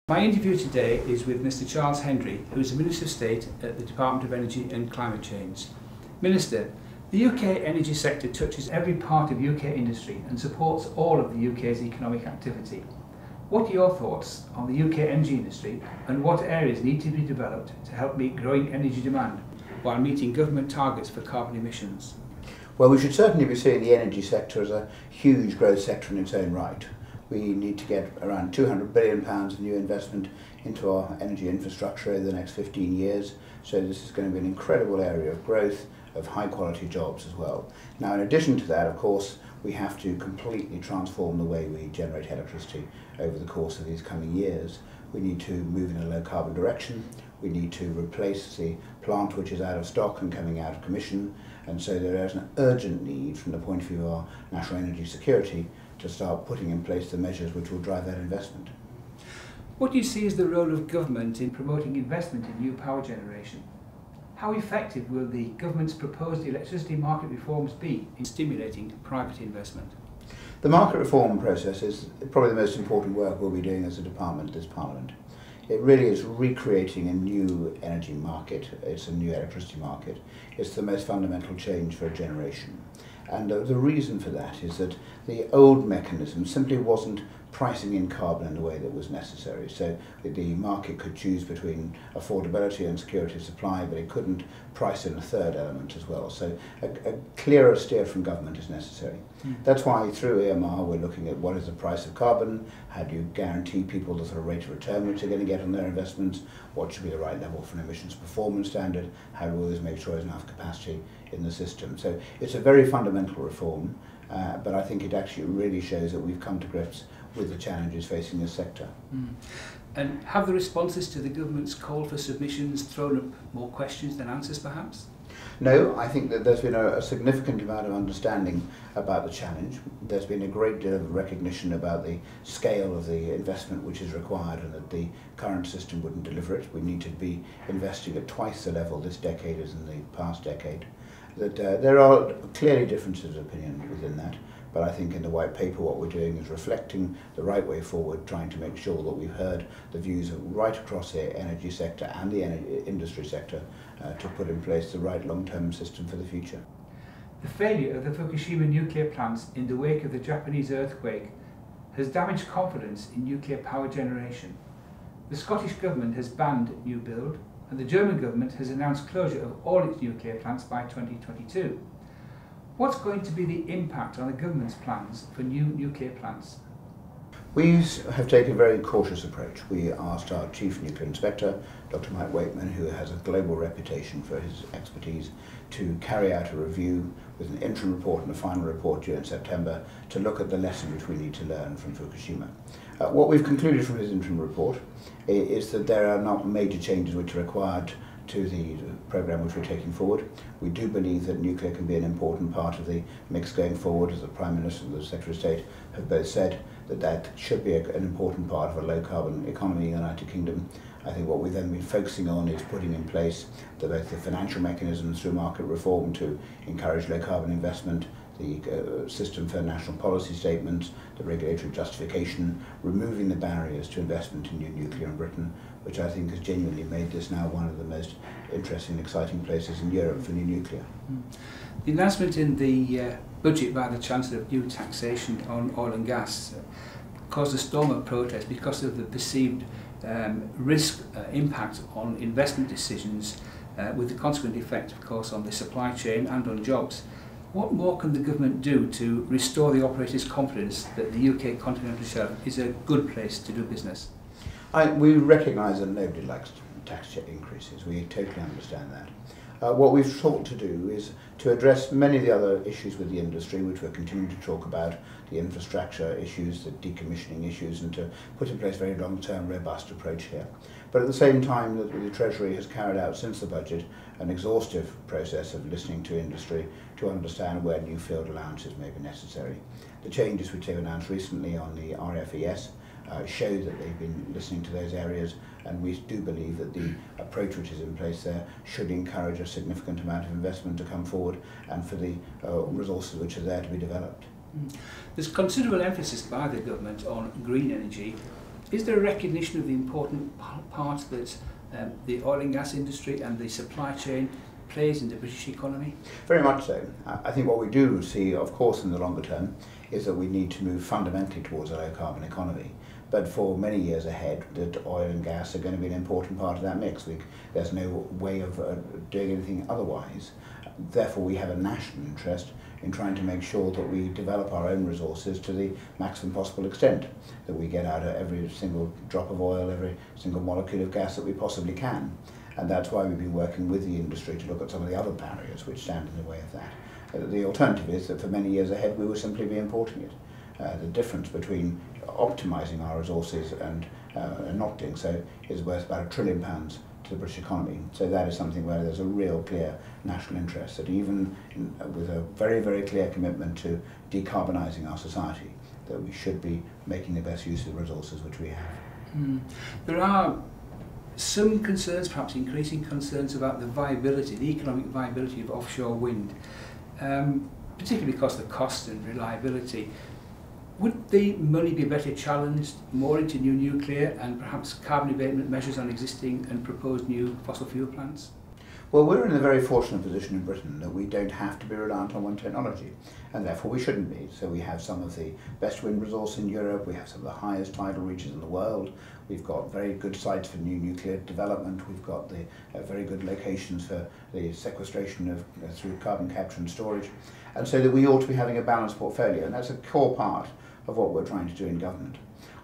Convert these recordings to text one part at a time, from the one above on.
My interview today is with Mr. Charles Hendry, who is the Minister of State at the Department of Energy and Climate Change. Minister, the UK energy sector touches every part of UK industry and supports all of the UK's economic activity. What are your thoughts on the UK energy industry and what areas need to be developed to help meet growing energy demand while meeting government targets for carbon emissions? Well, we should certainly be seeing the energy sector as a huge growth sector in its own right. We need to get around £200 billion of new investment into our energy infrastructure over the next 15 years, so this is going to be an incredible area of growth, of high quality jobs as well. Now, in addition to that, of course, we have to completely transform the way we generate electricity over the course of these coming years. We need to move in a low carbon direction. We need to replace the plant which is out of stock and coming out of commission, and so there is an urgent need from the point of view of our national energy security to start putting in place the measures which will drive that investment. What do you see as the role of government in promoting investment in new power generation? How effective will the government's proposed electricity market reforms be in stimulating private investment? The market reform process is probably the most important work we'll be doing as a department this Parliament. It really is recreating a new energy market. It's a new electricity market. It's the most fundamental change for a generation. And the reason for that is that the old mechanism simply wasn't pricing in carbon in the way that was necessary. So the market could choose between affordability and security of supply, but it couldn't price in a third element as well. So a clearer steer from government is necessary. That's why through EMR we're looking at what is the price of carbon, how do you guarantee people the sort of rate of return which they're going to get on their investments, what should be the right level for an emissions performance standard, how do we always make sure there's enough capacity in the system. So it's a very fundamental reform, but I think it actually really shows that we've come to grips with the challenges facing this sector. And have the responses to the government's call for submissions thrown up more questions than answers perhaps? No, I think that there's been a significant amount of understanding about the challenge. There's been a great deal of recognition about the scale of the investment which is required and that the current system wouldn't deliver it. We need to be investing at twice the level this decade as in the past decade. That there are clearly differences of opinion within that, but I think in the white paper what we're doing is reflecting the right way forward, trying to make sure that we've heard the views of right across the energy sector and the industry sector to put in place the right long-term system for the future. The failure of the Fukushima nuclear plants in the wake of the Japanese earthquake has damaged confidence in nuclear power generation. The Scottish Government has banned new build, and the German government has announced closure of all its nuclear plants by 2022. What's going to be the impact on the government's plans for new nuclear plants? We have taken a very cautious approach. We asked our Chief Nuclear Inspector, Dr. Mike Wakeman, who has a global reputation for his expertise, to carry out a review with an interim report and a final report due in September to look at the lesson which we need to learn from Fukushima. What we've concluded from his interim report is that there are not major changes which are required to the programme which we're taking forward. We do believe that nuclear can be an important part of the mix going forward, as the Prime Minister and the Secretary of State have both said that should be an important part of a low carbon economy in the United Kingdom. I think what we've then been focusing on is putting in place both the financial mechanisms through market reform to encourage low carbon investment, the system for national policy statements, the regulatory justification, removing the barriers to investment in new nuclear in Britain, which I think has genuinely made this now one of the most interesting and exciting places in Europe for new nuclear. The announcement in the budget by the Chancellor of new taxation on oil and gas caused a storm of protest because of the perceived risk impact on investment decisions, with the consequent effect, of course, on the supply chain and on jobs. What more can the government do to restore the operators' confidence that the UK continental shelf is a good place to do business? We recognise that nobody likes tax increases. We totally understand that. What we've sought to do is to address many of the other issues with the industry, which we're continuing to talk about, the infrastructure issues, the decommissioning issues, and to put in place a very long-term, robust approach here. But at the same time, the Treasury has carried out since the budget an exhaustive process of listening to industry to understand where new field allowances may be necessary. The changes which they've announced recently on the RFES show that they've been listening to those areas, and we do believe that the approach which is in place there should encourage a significant amount of investment to come forward and for the resources which are there to be developed. There's considerable emphasis by the government on green energy. Is there a recognition of the important part that the oil and gas industry and the supply chain plays in the British economy? Very much so. I think what we do see, of course, in the longer term, is that we need to move fundamentally towards a low-carbon economy. But for many years ahead, that oil and gas are going to be an important part of that mix. There's no way of doing anything otherwise. Therefore, we have a national interest in trying to make sure that we develop our own resources to the maximum possible extent, that we get out of every single drop of oil, every single molecule of gas that we possibly can. And that's why we've been working with the industry to look at some of the other barriers which stand in the way of that. The alternative is that for many years ahead we will simply be importing it. The difference between optimising our resources and not doing so is worth about £1 trillion to the British economy. So that is something where there's a real clear national interest, that even with a very, very clear commitment to decarbonising our society, that we should be making the best use of the resources which we have. There are some concerns, perhaps increasing concerns, about the viability, the economic viability of offshore wind, particularly because of the cost and reliability. Would the money be better challenged more into new nuclear and perhaps carbon abatement measures on existing and proposed new fossil fuel plants? Well, we're in a very fortunate position in Britain that we don't have to be reliant on one technology, and therefore we shouldn't be. So we have some of the best wind resource in Europe, we have some of the highest tidal reaches in the world, we've got very good sites for new nuclear development, we've got the very good locations for the sequestration of through carbon capture and storage, and so that we ought to be having a balanced portfolio, and that's a core part of what we're trying to do in government.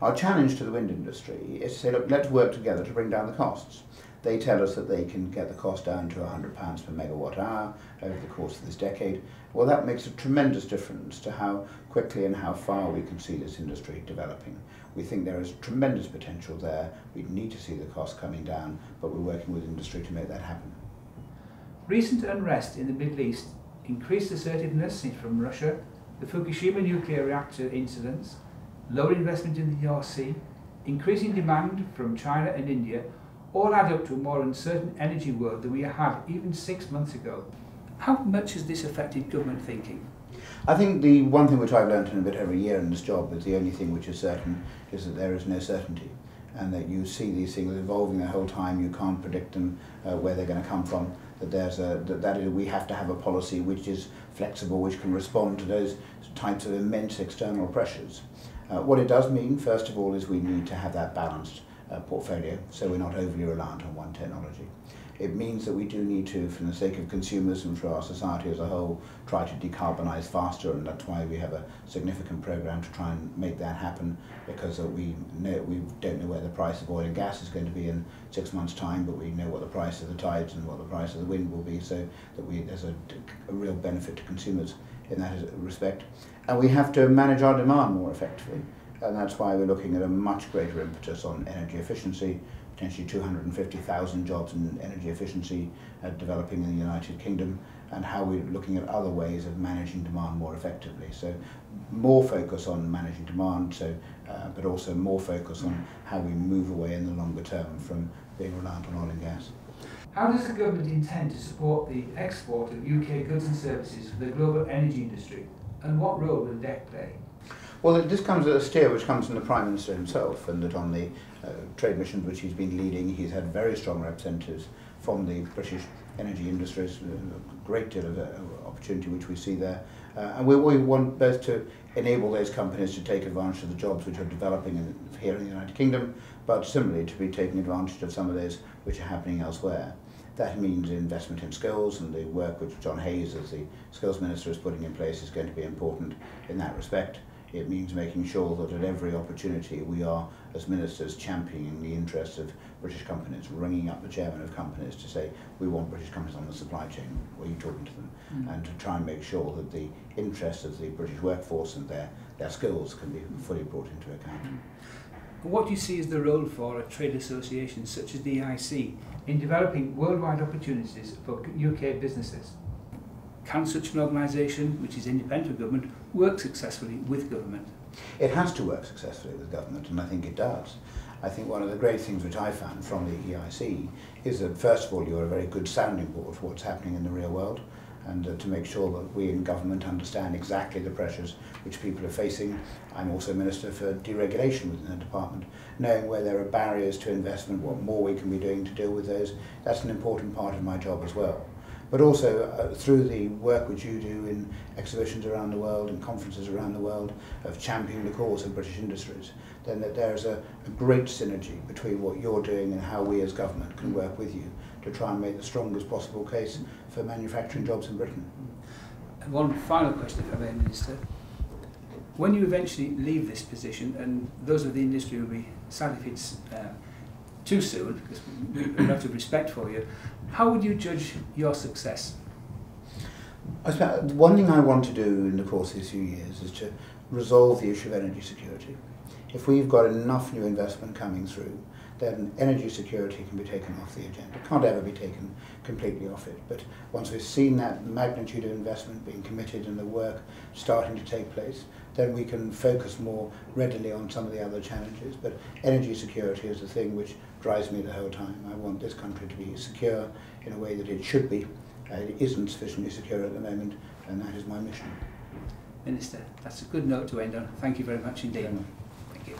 Our challenge to the wind industry is to say, look, let's work together to bring down the costs. They tell us that they can get the cost down to £100 per megawatt hour over the course of this decade. Well, that makes a tremendous difference to how quickly and how far we can see this industry developing. We think there is tremendous potential there. We need to see the costs coming down, but we're working with industry to make that happen. Recent unrest in the Middle East, increased assertiveness from Russia, the Fukushima nuclear reactor incidents, lower investment in the ERC, increasing demand from China and India, all add up to a more uncertain energy world than we had even 6 months ago. How much has this affected government thinking? I think the one thing which I've learned in a bit every year in this job is the only thing which is certain is that there is no certainty, and that you see these things evolving the whole time. You can't predict them, where they're going to come from. That we have to have a policy which is flexible, which can respond to those types of immense external pressures. What it does mean, first of all, is we need to have that balanced portfolio, so we're not overly reliant on one technology. It means that we do need to, for the sake of consumers and for our society as a whole, try to decarbonise faster, and that's why we have a significant programme to try and make that happen, because we don't know where the price of oil and gas is going to be in 6 months' time, but we know what the price of the tides and what the price of the wind will be, so that there's a real benefit to consumers in that respect. And we have to manage our demand more effectively, and that's why we're looking at a much greater impetus on energy efficiency, potentially 250,000 jobs in energy efficiency developing in the United Kingdom, and how we're looking at other ways of managing demand more effectively. So more focus on managing demand, but also more focus on how we move away in the longer term from being reliant on oil and gas. How does the government intend to support the export of UK goods and services for the global energy industry, and what role will DEC play? Well, this comes at a steer which comes from the Prime Minister himself, and that on the trade missions which he's been leading, he's had very strong representatives from the British energy industries, a great deal of opportunity which we see there. And we want both to enable those companies to take advantage of the jobs which are developing here in the United Kingdom, but similarly to be taking advantage of some of those which are happening elsewhere. That means investment in skills, and the work which John Hayes as the Skills Minister is putting in place is going to be important in that respect. It means making sure that at every opportunity we are, as ministers, championing the interests of British companies, ringing up the chairman of companies to say, we want British companies on the supply chain, are you talking to them? And to try and make sure that the interests of the British workforce and their skills can be fully brought into account. What do you see as the role for a trade association such as the EIC in developing worldwide opportunities for UK businesses? Can such an organisation, which is independent of government, work successfully with government? It has to work successfully with government, and I think it does. I think one of the great things which I found from the EIC is that, first of all, you're a very good sounding board for what's happening in the real world. and to make sure that we in government understand exactly the pressures which people are facing. I'm also Minister for Deregulation within the department, knowing where there are barriers to investment, what more we can be doing to deal with those. That's an important part of my job as well. But also through the work which you do in exhibitions around the world and conferences around the world of championing the cause of British industries, then that there's a great synergy between what you're doing and how we as government can work with you to try and make the strongest possible case for manufacturing jobs in Britain. And one final question, if I may, Minister. When you eventually leave this position, and those of the industry will be sad if it's too soon, because we have a lot of respect for you, how would you judge your success? One thing I want to do in the course of these few years is to resolve the issue of energy security. If we've got enough new investment coming through, then energy security can be taken off the agenda. It can't ever be taken completely off it, but once we've seen that magnitude of investment being committed and the work starting to take place, then we can focus more readily on some of the other challenges. But energy security is the thing which drives me the whole time. I want this country to be secure in a way that it should be. It isn't sufficiently secure at the moment, and that is my mission. Minister, that's a good note to end on. Thank you very much indeed. Thank you.